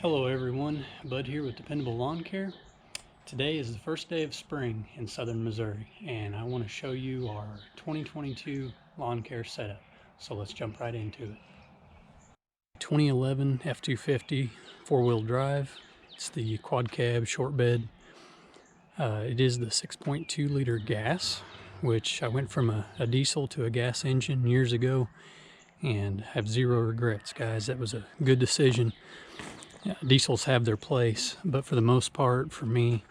Hello everyone, Bud here with Dependable Lawn Care. Today is the first day of spring in southern Missouri, and I want to show you our 2022 lawn care setup. So let's jump right into it. 2011 F250 four-wheel drive. It's the quad cab short bed. It is the 6.2 liter gas, which I went from a diesel to a gas engine years ago and have zero regrets, guys. That was a good decision. Yeah, diesels have their place, but for the most part, for me,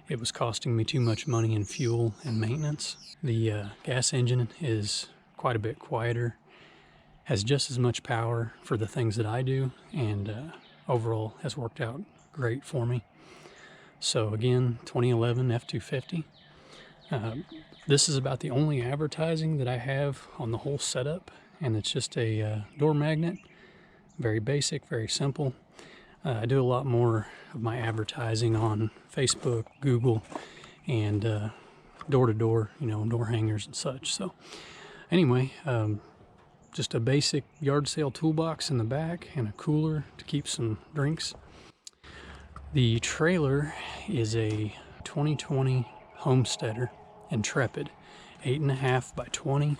it was costing me too much money in fuel and maintenance. The gas engine is quite a bit quieter, has just as much power for the things that I do, and overall has worked out great for me. So again, 2011 F250. This is about the only advertising that I have on the whole setup, and it's just a door magnet. Very basic, very simple. I do a lot more of my advertising on Facebook, Google, and door-to-door, door hangers and such. So anyway, just a basic yard sale toolbox in the back and a cooler to keep some drinks. The trailer is a 2020 Homesteader Intrepid, 8.5 by 20,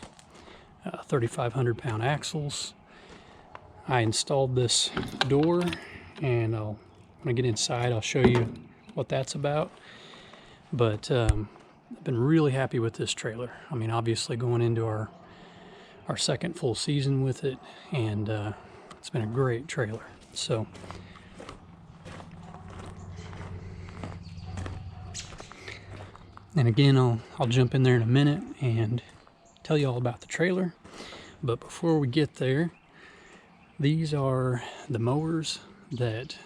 3,500 pound axles. I installed this door, and when I get inside, I'll show you what that's about. But I've been really happy with this trailer. I mean, obviously going into our second full season with it, and it's been a great trailer. So and again, I'll jump in there in a minute and tell you all about the trailer. But before we get there, these are the mowers that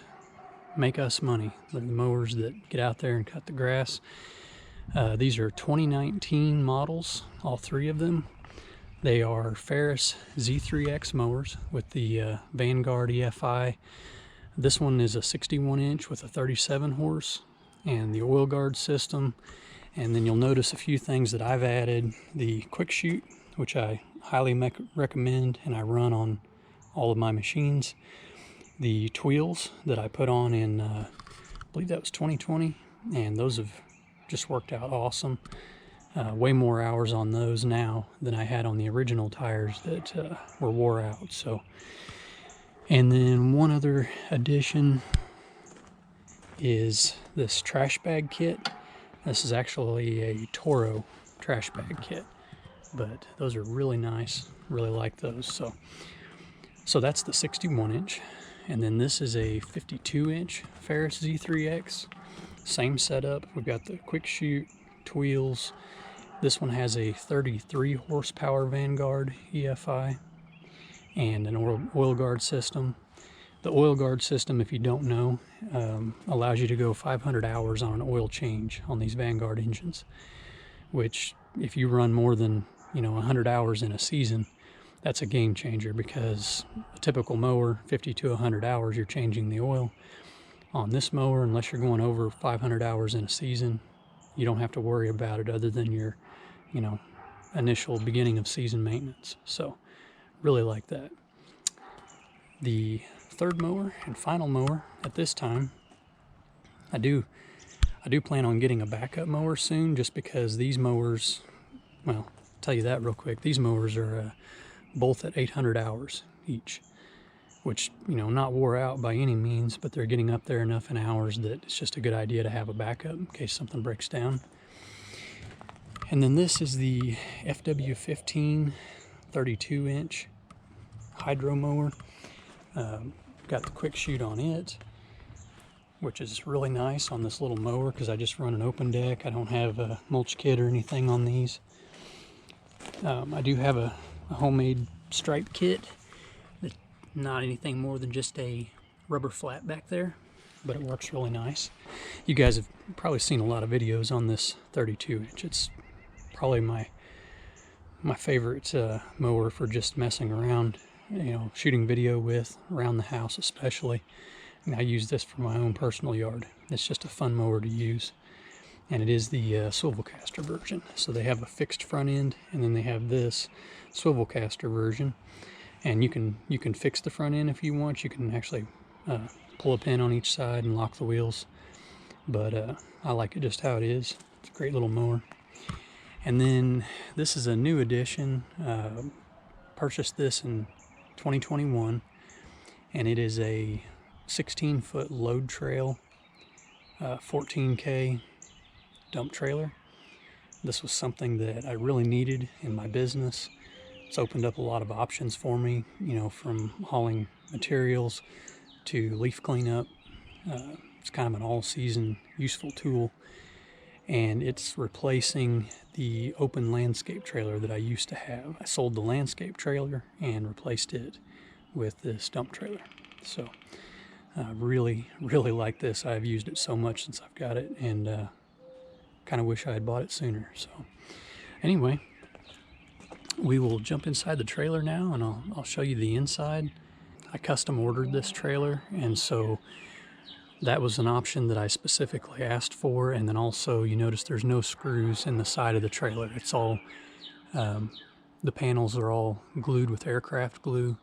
make us money. They're the mowers that get out there and cut the grass. These are 2019 models, all three of them. They are Ferris Z3X mowers with the Vanguard EFI. This one is a 61 inch with a 37 horse and the oil guard system. And then you'll notice a few things that I've added. The quick shoot, which I highly recommend and I run on all of my machines. The twheels that I put on in, I believe that was 2020, and those have just worked out awesome. Way more hours on those now than I had on the original tires that were wore out. So, and then one other addition is this trash bag kit. This is actually a Toro trash bag kit, but those are really nice. Really like those. So that's the 61 inch. And then this is a 52 inch Ferris Z3X. Same setup. We've got the quick shoot, wheels. This one has a 33 horsepower Vanguard EFI and an oil guard system. The oil guard system, if you don't know, allows you to go 500 hours on an oil change on these Vanguard engines, which if you run more than 100 hours in a season, that's a game changer, because a typical mower, 50 to 100 hours, you're changing the oil. On this mower, unless you're going over 500 hours in a season, you don't have to worry about it other than your, initial beginning of season maintenance. So really like that. The third mower and final mower at this time, I do plan on getting a backup mower soon, just because these mowers, well, I'll tell you that real quick. These mowers are both at 800 hours each, which, not wore out by any means, but they're getting up there enough in hours that it's just a good idea to have a backup in case something breaks down. And then this is the FW15 32 inch hydro mower. Got the quick shoot on it, which is really nice on this little mower because I just run an open deck. I don't have a mulch kit or anything on these. I do have a homemade stripe kit. That's not anything more than just a rubber flat back there, but it works really nice. You guys have probably seen a lot of videos on this 32 inch. It's probably my favorite mower for just messing around, shooting video with around the house especially. And I use this for my own personal yard. It's just a fun mower to use. and it is the swivel caster version. So they have a fixed front end, and then they have this swivel caster version, and you can fix the front end if you want. You can actually pull a pin on each side and lock the wheels, but I like it just how it is. It's a great little mower. And then this is a new addition. Purchased this in 2021, and it is a 16-foot load trail, 14K dump trailer. This was something that I really needed in my business. It's opened up a lot of options for me, you know, from hauling materials to leaf cleanup. It's kind of an all-season useful tool, and it's replacing the open landscape trailer that I used to have. I sold the landscape trailer and replaced it with this dump trailer. So I really like this. I've used it so much since I've got it, and kind of wish I had bought it sooner. So anyway, we will jump inside the trailer now, and I'll show you the inside. I custom ordered this trailer, and so that was an option that I specifically asked for. And then also, you notice there's no screws in the side of the trailer. It's all, the panels are all glued with aircraft glue,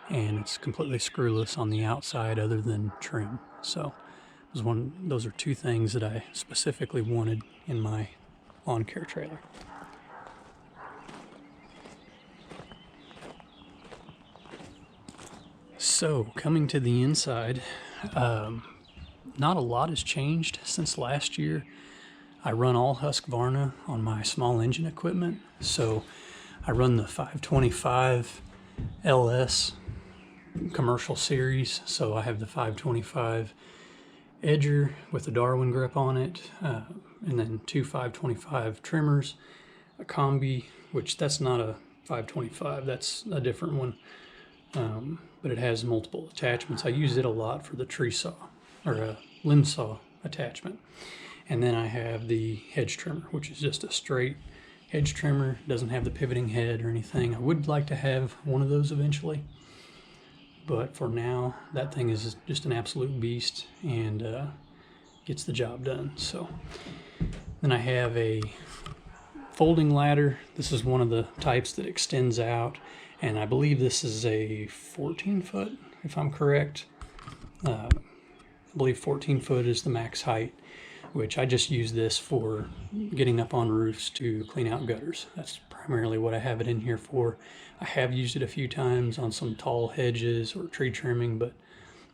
and it's completely screwless on the outside other than trim. So those are two things that I specifically wanted in my lawn care trailer. So coming to the inside, not a lot has changed since last year. I run all Husqvarna on my small engine equipment. So I run the 525 LS commercial series. So I have the 525 edger with a Darwin grip on it, and then two 525 trimmers, a combi, which that's not a 525, that's a different one, but it has multiple attachments. I use it a lot for the tree saw, or a limb saw attachment. And then I have the hedge trimmer, which is just a straight hedge trimmer, doesn't have the pivoting head or anything. I would like to have one of those eventually, but for now, that thing is just an absolute beast and gets the job done. So then I have a folding ladder. This is one of the types that extends out, and I believe this is a 14 foot, if I'm correct. I believe 14 foot is the max height, which I just use this for getting up on roofs to clean out gutters. That's primarily what I have it in here for. I have used it a few times on some tall hedges or tree trimming, but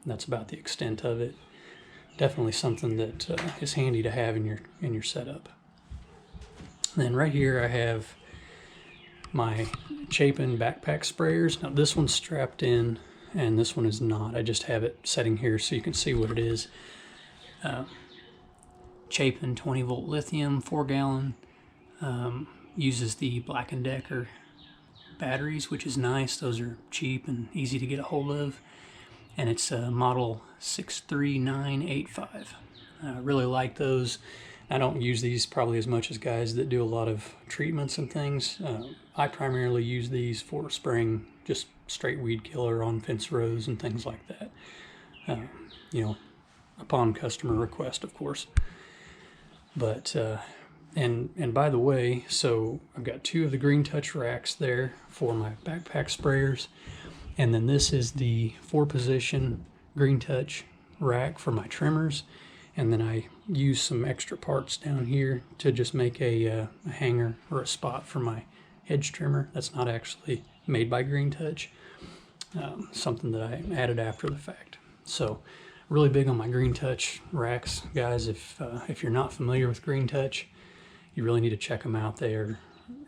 that's about the extent of it. Definitely something that is handy to have in your setup. And then right here I have my Chapin backpack sprayers. Now this one's strapped in and this one is not. I just have it setting here so you can see what it is. Chapin 20 volt lithium, 4 gallon, uses the Black & Decker batteries, which is nice. Those are cheap and easy to get a hold of, and it's model 63985. I really like those. I don't use these probably as much as guys that do a lot of treatments and things. I primarily use these for spraying just straight weed killer on fence rows and things like that, you know, upon customer request, of course. But and by the way, so I've got two of the Green Touch racks there for my backpack sprayers, and then this is the 4-position Green Touch rack for my trimmers, and then I use some extra parts down here to just make a hanger or a spot for my hedge trimmer. That's not actually made by Green Touch, something that I added after the fact. So really big on my Green Touch racks, guys. If you're not familiar with Green Touch, you really need to check them out. They are,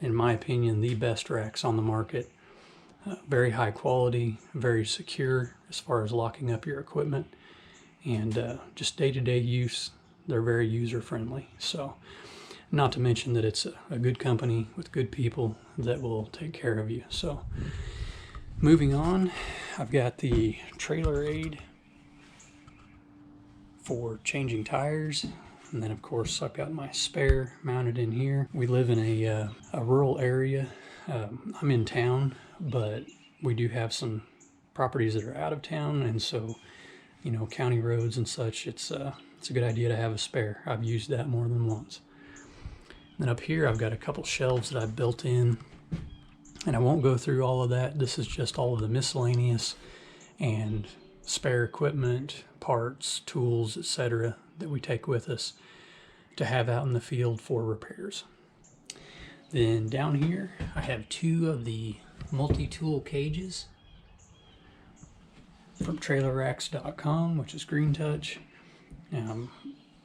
in my opinion, the best racks on the market. Very high quality, very secure as far as locking up your equipment, and just day-to-day use, they're very user-friendly. So, not to mention that it's a good company with good people that will take care of you. So, moving on, I've got the trailer aid for changing tires, and then of course I've got my spare mounted in here. We live in a rural area. I'm in town, but we do have some properties that are out of town, and so, you know, county roads and such, it's it's a good idea to have a spare. I've used that more than once. Then up here I've got a couple shelves that I've built in, and I won't go through all of that. This is just all of the miscellaneous and spare equipment, parts, tools, etc. that we take with us to have out in the field for repairs. Then down here I have 2 of the multi-tool cages from trailerracks.com, which is Green Touch.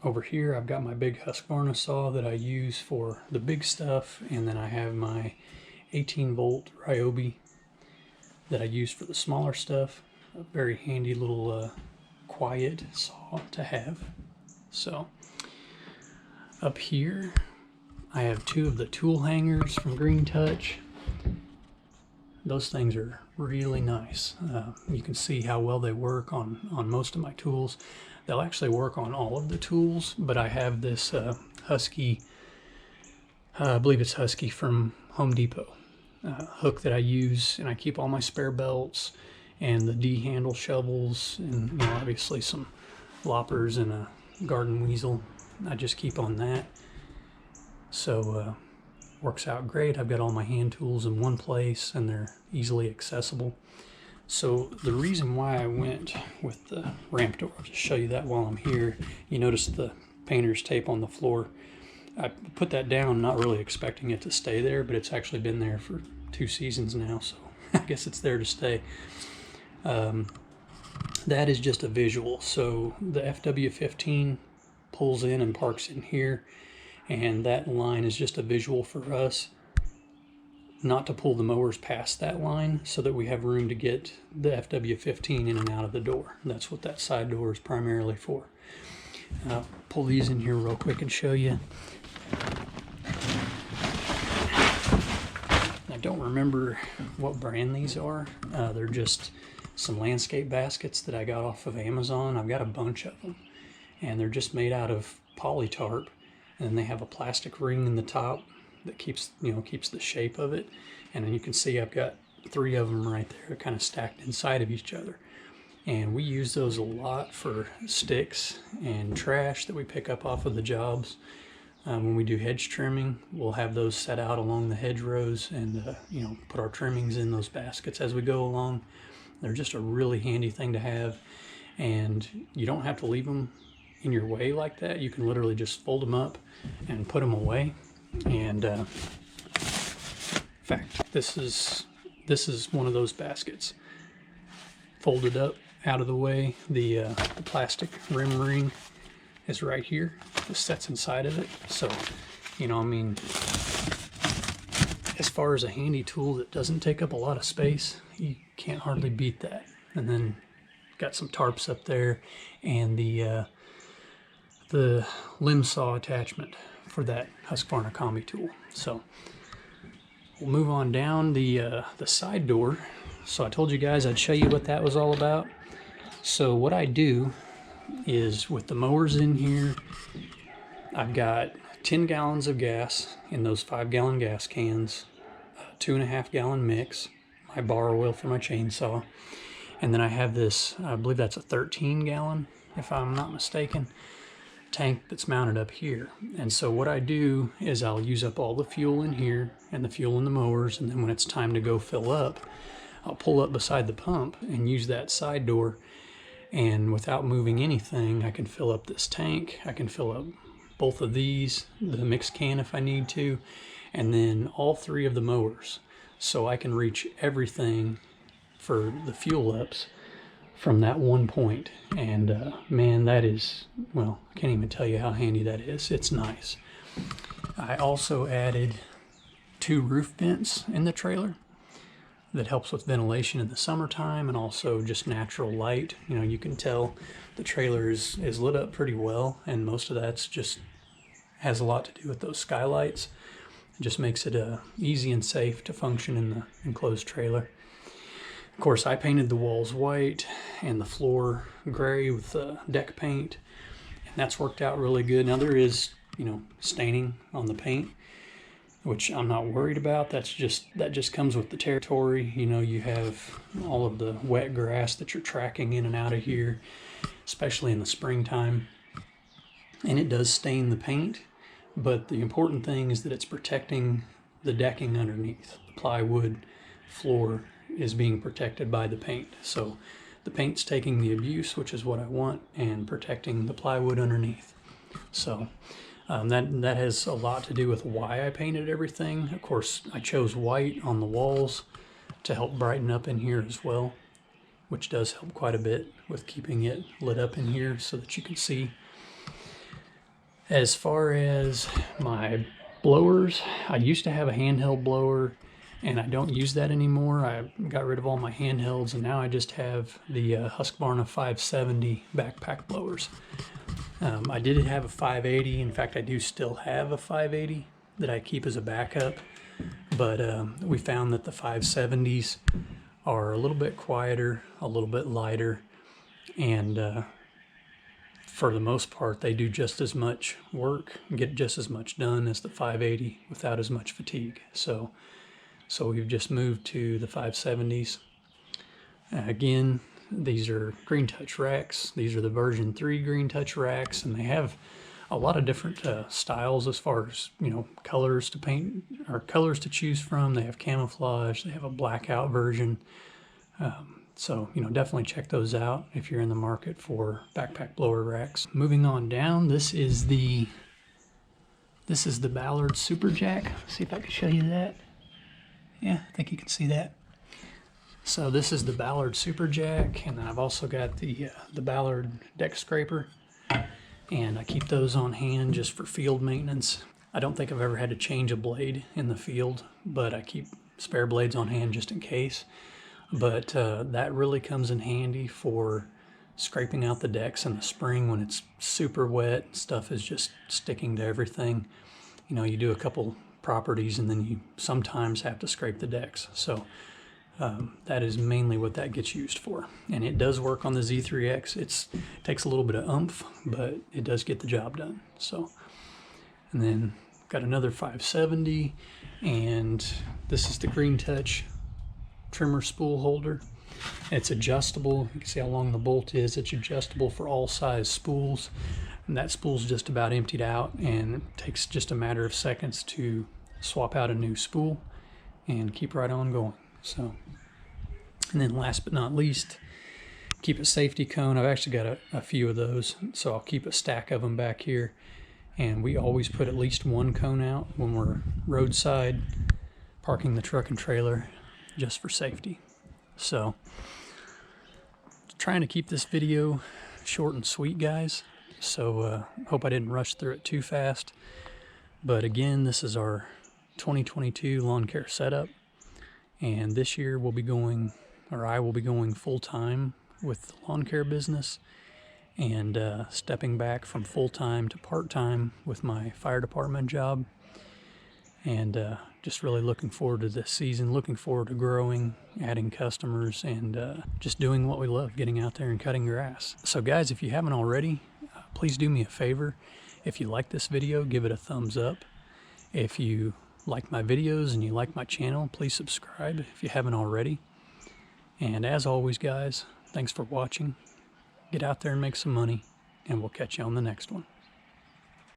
Over here I've got my big Husqvarna saw that I use for the big stuff, and then I have my 18-volt Ryobi that I use for the smaller stuff. A very handy little quiet saw to have. So up here I have 2 of the tool hangers from Green Touch. Those things are really nice. You can see how well they work on most of my tools. They'll actually work on all of the tools, but I have this Husky, I believe it's Husky from Home Depot, hook that I use, and I keep all my spare belts and the D-handle shovels, and you know, obviously some loppers and a garden weasel. I just keep on that. So works out great. I've got all my hand tools in one place, and they're easily accessible. So the reason why I went with the ramp door, I'll just show you that while I'm here. You notice the painter's tape on the floor. I put that down not really expecting it to stay there, but it's actually been there for 2 seasons now, so I guess it's there to stay. That is just a visual. So the FW15 pulls in and parks in here, and that line is just a visual for us not to pull the mowers past that line, so that we have room to get the FW15 in and out of the door. That's what that side door is primarily for. I'll pull these in here real quick and show you. I don't remember what brand these are. They're just some landscape baskets that I got off of Amazon. I've got a bunch of them, and they're just made out of poly tarp, and they have a plastic ring in the top that keeps the shape of it. And then you can see I've got 3 of them right there, kind of stacked inside of each other. And we use those a lot for sticks and trash that we pick up off of the jobs. When we do hedge trimming, we'll have those set out along the hedgerows, and put our trimmings in those baskets as we go along. They're just a really handy thing to have, and you don't have to leave them in your way like that. You can literally just fold them up and put them away. And in fact, this is one of those baskets. Folded up, out of the way. The plastic rim ring is right here. This sets inside of it. So, as far as a handy tool that doesn't take up a lot of space, you can't hardly beat that. And then got some tarps up there, and the limb saw attachment for that Husqvarna combi tool. So we'll move on down the side door. So I told you guys I'd show you what that was all about. So what I do is, with the mowers in here, I've got 10 gallons of gas in those 5-gallon gas cans, a 2.5-gallon mix, my bar oil for my chainsaw, and then I have this, I believe that's a 13-gallon, if I'm not mistaken, tank that's mounted up here. And so what I do is I'll use up all the fuel in here and the fuel in the mowers, and then when it's time to go fill up, I'll pull up beside the pump and use that side door, and without moving anything, I can fill up this tank. I can fill up both of these, the mix can if I need to, and then all 3 of the mowers. So I can reach everything for the fuel ups from that one point. And man, that is, well, I can't even tell you how handy that is. It's nice. I also added 2 roof vents in the trailer. That helps with ventilation in the summertime, and also just natural light. You can tell the trailer is lit up pretty well, and most of that's just has a lot to do with those skylights. It just makes it easy and safe to function in the enclosed trailer. Of course, I painted the walls white and the floor gray with deck paint, and that's worked out really good. Now there is, staining on the paint, which I'm not worried about. That just comes with the territory. You have all of the wet grass that you're tracking in and out of here, especially in the springtime. and it does stain the paint, but the important thing is that it's protecting the decking underneath. The plywood floor is being protected by the paint. So the paint's taking the abuse, which is what I want, and protecting the plywood underneath. So that has a lot to do with why I painted everything. Of course, I chose white on the walls to help brighten up in here as well, which does help quite a bit with keeping it lit up in here so that you can see. As far as my blowers, I used to have a handheld blower, and I don't use that anymore. I got rid of all my handhelds, and now I just have the Husqvarna 570 backpack blowers. I did have a 580. In fact, I do still have a 580 that I keep as a backup, but we found that the 570s are a little bit quieter, a little bit lighter, and for the most part, they do just as much work, get just as much done as the 580 without as much fatigue. So we've just moved to the 570s. Again, these are Green Touch racks. These are the version 3 Green Touch racks, and they have a lot of different styles as far as, you know, colors to paint or colors to choose from. They have camouflage. They have a blackout version. So, you know, definitely check those out if you're in the market for backpack blower racks. Moving on down, this is the Ballard Super Jack. See if I can show you that. Yeah, I think you can see that. So this is the Ballard Super Jack, and then I've also got the Ballard Deck Scraper, and I keep those on hand just for field maintenance. I don't think I've ever had to change a blade in the field, but I keep spare blades on hand just in case. But that really comes in handy for scraping out the decks in the spring when it's super wet. Stuff is just sticking to everything. You know, you do a couple properties and then you sometimes have to scrape the decks. So that is mainly what that gets used for. And it does work on the Z3X. It takes a little bit of oomph, but it does get the job done. So, and then got another 570, and this is the Green Touch trimmer spool holder. It's adjustable. You can see how long the bolt is. It's adjustable for all size spools, and that spool's just about emptied out, and it takes just a matter of seconds to swap out a new spool and keep right on going. So, and then last but not least, keep a safety cone. I've actually got a few of those, so I'll keep a stack of them back here, and we always put at least one cone out when we're roadside parking the truck and trailer, just for safety. So, trying to keep this video short and sweet, guys. So hope I didn't rush through it too fast. But again, this is our 2022 lawn care setup, and this year we'll be going, or I will be going full-time with the lawn care business, and stepping back from full-time to part-time with my fire department job. And just really looking forward to this season, looking forward to growing, adding customers, and just doing what we love, getting out there and cutting grass. So guys, if you haven't already, please do me a favor. If you like this video, give it a thumbs up. If you like my videos and you like my channel, please subscribe if you haven't already. And as always, guys, thanks for watching. Get out there and make some money, and we'll catch you on the next one.